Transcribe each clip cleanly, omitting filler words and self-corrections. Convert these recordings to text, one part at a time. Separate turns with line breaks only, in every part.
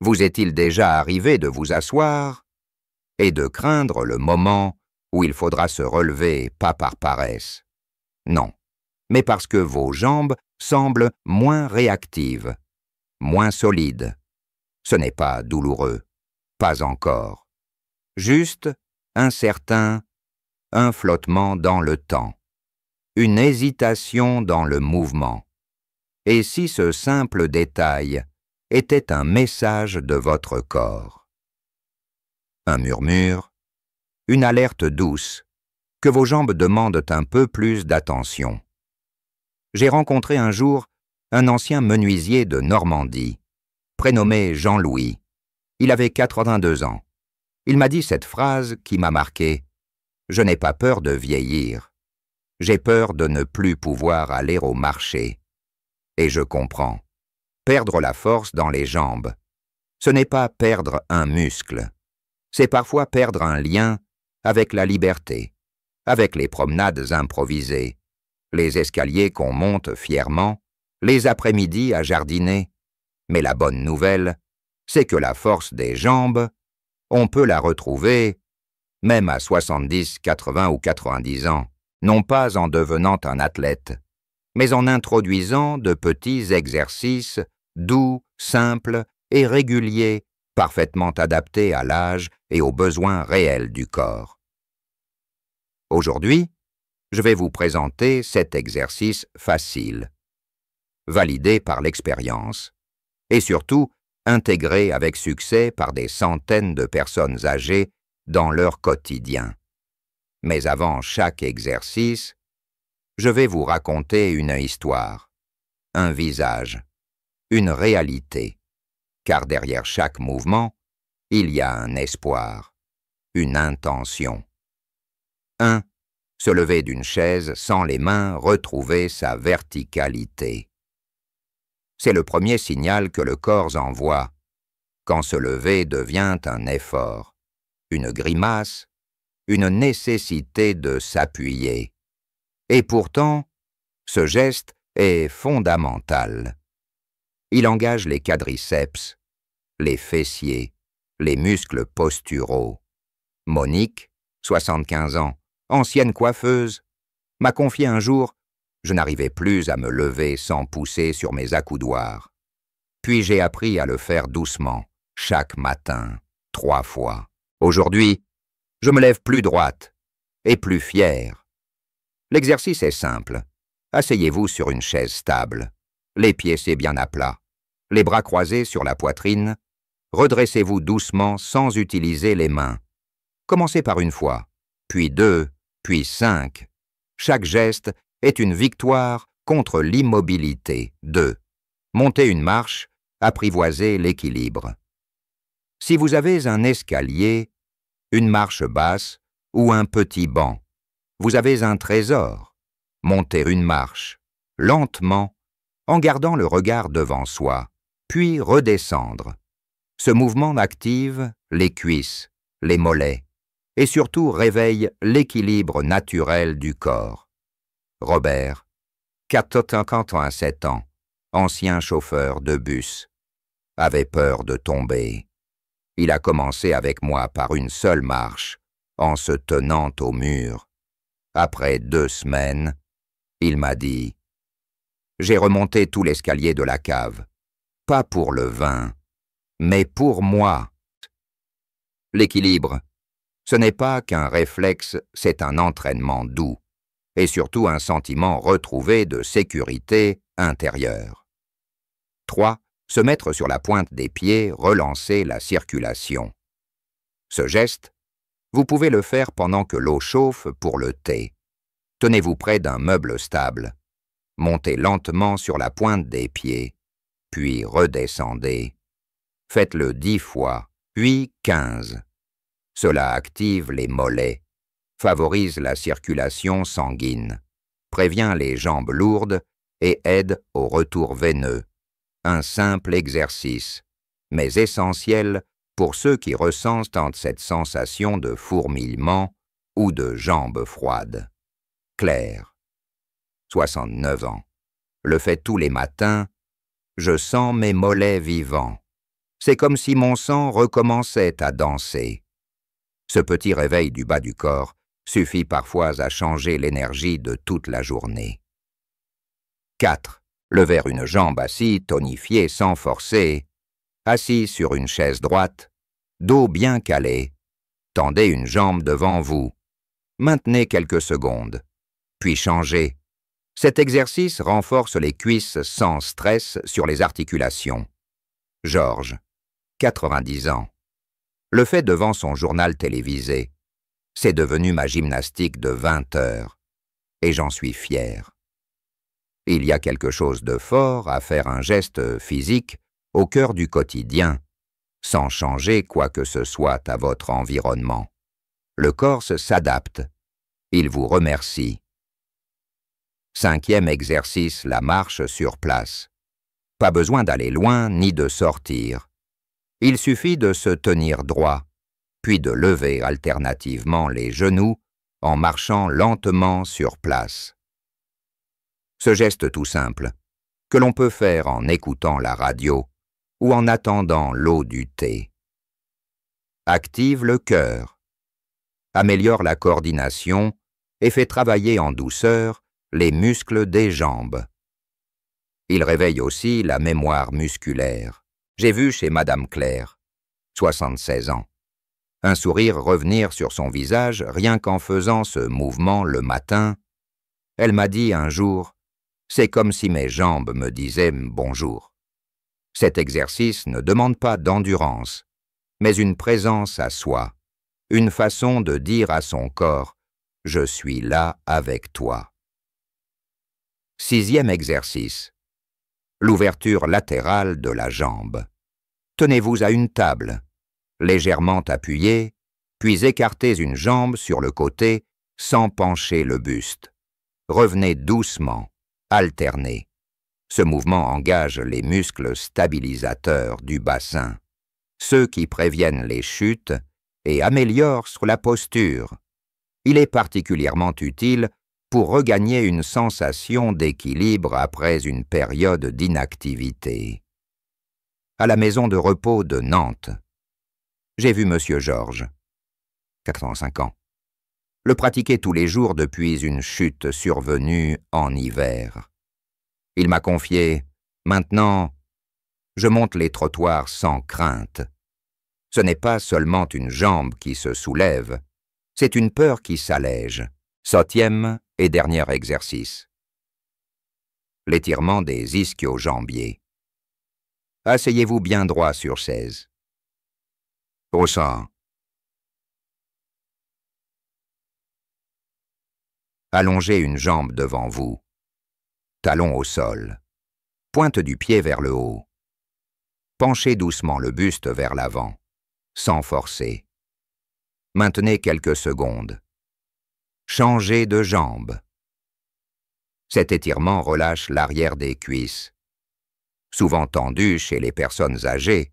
Vous est-il déjà arrivé de vous asseoir et de craindre le moment où il faudra se relever, pas par paresse? Non, mais parce que vos jambes semblent moins réactives, moins solides. Ce n'est pas douloureux, pas encore. Juste un flottement dans le temps, une hésitation dans le mouvement. Et si ce simple détail était un message de votre corps? Un murmure, une alerte douce, que vos jambes demandent un peu plus d'attention. J'ai rencontré un jour un ancien menuisier de Normandie, prénommé Jean-Louis. Il avait 82 ans. Il m'a dit cette phrase qui m'a marqué. « Je n'ai pas peur de vieillir. J'ai peur de ne plus pouvoir aller au marché. » Et je comprends. Perdre la force dans les jambes, ce n'est pas perdre un muscle. C'est parfois perdre un lien avec la liberté, avec les promenades improvisées, les escaliers qu'on monte fièrement, les après-midi à jardiner. Mais la bonne nouvelle, c'est que la force des jambes, on peut la retrouver même à 70, 80 ou 90 ans, non pas en devenant un athlète, mais en introduisant de petits exercices doux, simples et réguliers, parfaitement adaptés à l'âge et aux besoins réels du corps. Aujourd'hui, je vais vous présenter cet exercice facile, validé par l'expérience, et surtout intégré avec succès par des centaines de personnes âgées dans leur quotidien. Mais avant chaque exercice, je vais vous raconter une histoire, un visage, une réalité, car derrière chaque mouvement, il y a un espoir, une intention. 1. Se lever d'une chaise sans les mains, retrouver sa verticalité. C'est le premier signal que le corps envoie, quand se lever devient un effort, une grimace, une nécessité de s'appuyer. Et pourtant, ce geste est fondamental. Il engage les quadriceps, les fessiers, les muscles posturaux. Monique, 75 ans, ancienne coiffeuse, m'a confié un jour « Je n'arrivais plus à me lever sans pousser sur mes accoudoirs. Puis j'ai appris à le faire doucement, chaque matin, 3 fois. Aujourd'hui, je me lève plus droite et plus fière. » L'exercice est simple. Asseyez-vous sur une chaise stable, les pieds bien à plat, les bras croisés sur la poitrine. Redressez-vous doucement sans utiliser les mains. Commencez par une fois, puis 2, puis 5. Chaque geste est une victoire contre l'immobilité. 2. Montez une marche, apprivoisez l'équilibre. Si vous avez un escalier, une marche basse ou un petit banc, vous avez un trésor. Montez une marche, lentement, en gardant le regard devant soi, puis redescendre. Ce mouvement active les cuisses, les mollets, et surtout réveille l'équilibre naturel du corps. Robert, 87 ans, ancien chauffeur de bus, avait peur de tomber. Il a commencé avec moi par une seule marche, en se tenant au mur. Après 2 semaines, il m'a dit « J'ai remonté tout l'escalier de la cave, pas pour le vin, mais pour moi. » L'équilibre, ce n'est pas qu'un réflexe, c'est un entraînement doux, et surtout un sentiment retrouvé de sécurité intérieure. 3. Se mettre sur la pointe des pieds, relancer la circulation. Ce geste, vous pouvez le faire pendant que l'eau chauffe pour le thé. Tenez-vous près d'un meuble stable. Montez lentement sur la pointe des pieds, puis redescendez. Faites-le 10 fois, puis 15. Cela active les mollets, favorise la circulation sanguine, prévient les jambes lourdes et aide au retour veineux. Un simple exercice, mais essentiel pour ceux qui ressentent cette sensation de fourmillement ou de jambes froides. Claire, 69 ans, le fait tous les matins, je sens mes mollets vivants. C'est comme si mon sang recommençait à danser. Ce petit réveil du bas du corps suffit parfois à changer l'énergie de toute la journée. 4. Lever une jambe assis, tonifié sans forcer. Assis sur une chaise droite, dos bien calé. Tendez une jambe devant vous. Maintenez quelques secondes, puis changez. Cet exercice renforce les cuisses sans stress sur les articulations. Georges, 90 ans. Le fait devant son journal télévisé. C'est devenu ma gymnastique de 20 heures. Et j'en suis fier. Il y a quelque chose de fort à faire un geste physique au cœur du quotidien, sans changer quoi que ce soit à votre environnement. Le corps s'adapte. Il vous remercie. 5e exercice, la marche sur place. Pas besoin d'aller loin ni de sortir. Il suffit de se tenir droit, puis de lever alternativement les genoux en marchant lentement sur place. Ce geste tout simple, que l'on peut faire en écoutant la radio ou en attendant l'eau du thé. Active le cœur, améliore la coordination et fait travailler en douceur les muscles des jambes. Il réveille aussi la mémoire musculaire. J'ai vu chez Madame Claire, 76 ans, un sourire revenir sur son visage rien qu'en faisant ce mouvement le matin. Elle m'a dit un jour, « C'est comme si mes jambes me disaient bonjour ». Cet exercice ne demande pas d'endurance, mais une présence à soi, une façon de dire à son corps « Je suis là avec toi ». 6e exercice. L'ouverture latérale de la jambe. Tenez-vous à une table, légèrement appuyée, puis écartez une jambe sur le côté sans pencher le buste. Revenez doucement, alternez. Ce mouvement engage les muscles stabilisateurs du bassin, ceux qui préviennent les chutes et améliorent la posture. Il est particulièrement utile pour regagner une sensation d'équilibre après une période d'inactivité. À la maison de repos de Nantes, j'ai vu Monsieur Georges, 85 ans, le pratiquer tous les jours depuis une chute survenue en hiver. Il m'a confié « Maintenant, je monte les trottoirs sans crainte. Ce n'est pas seulement une jambe qui se soulève, c'est une peur qui s'allège. » 7e et dernier exercice. L'étirement des ischio-jambiers. Asseyez-vous bien droit sur chaise. Au sang. Allongez une jambe devant vous. Talon au sol. Pointe du pied vers le haut. Penchez doucement le buste vers l'avant, sans forcer. Maintenez quelques secondes. Changez de jambe. Cet étirement relâche l'arrière des cuisses, souvent tendues chez les personnes âgées,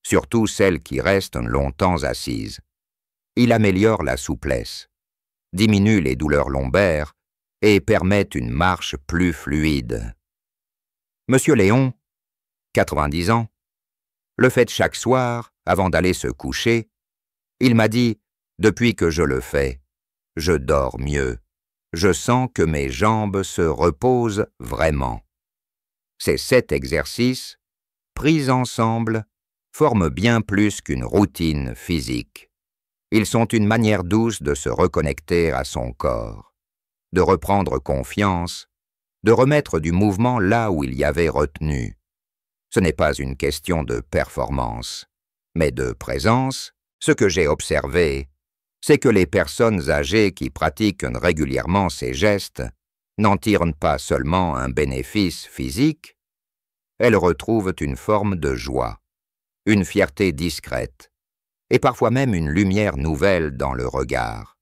surtout celles qui restent longtemps assises. Il améliore la souplesse, diminue les douleurs lombaires et permet une marche plus fluide. Monsieur Léon, 90 ans, le fait chaque soir avant d'aller se coucher. Il m'a dit, depuis que je le fais, je dors mieux. Je sens que mes jambes se reposent vraiment. Ces 7 exercices, pris ensemble, forment bien plus qu'une routine physique. Ils sont une manière douce de se reconnecter à son corps, de reprendre confiance, de remettre du mouvement là où il y avait retenu. Ce n'est pas une question de performance, mais de présence. Ce que j'ai observé, c'est que les personnes âgées qui pratiquent régulièrement ces gestes n'en tirent pas seulement un bénéfice physique, elles retrouvent une forme de joie, une fierté discrète, et parfois même une lumière nouvelle dans le regard.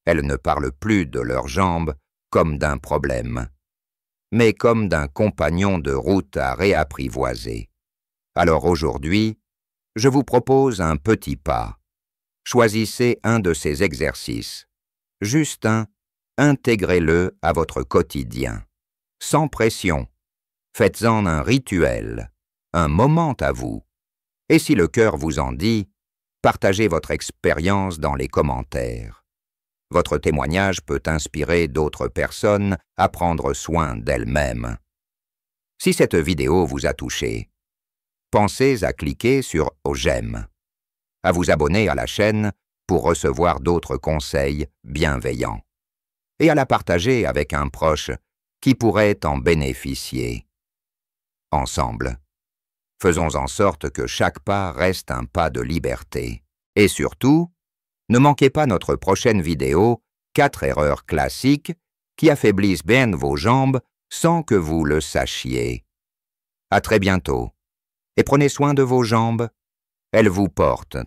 Elles ne parlent plus de leurs jambes comme d'un problème, mais comme d'un compagnon de route à réapprivoiser. Alors aujourd'hui, je vous propose un petit pas. Choisissez un de ces exercices. Juste un, intégrez-le à votre quotidien. Sans pression. Faites-en un rituel, un moment à vous. Et si le cœur vous en dit, partagez votre expérience dans les commentaires. Votre témoignage peut inspirer d'autres personnes à prendre soin d'elles-mêmes. Si cette vidéo vous a touché, pensez à cliquer sur « J'aime », à vous abonner à la chaîne pour recevoir d'autres conseils bienveillants, et à la partager avec un proche qui pourrait en bénéficier. Ensemble, faisons en sorte que chaque pas reste un pas de liberté. Et surtout, ne manquez pas notre prochaine vidéo « 4 erreurs classiques qui affaiblissent bien vos jambes sans que vous le sachiez ». À très bientôt. Et prenez soin de vos jambes. Elles vous portent,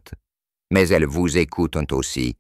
mais elles vous écoutent aussi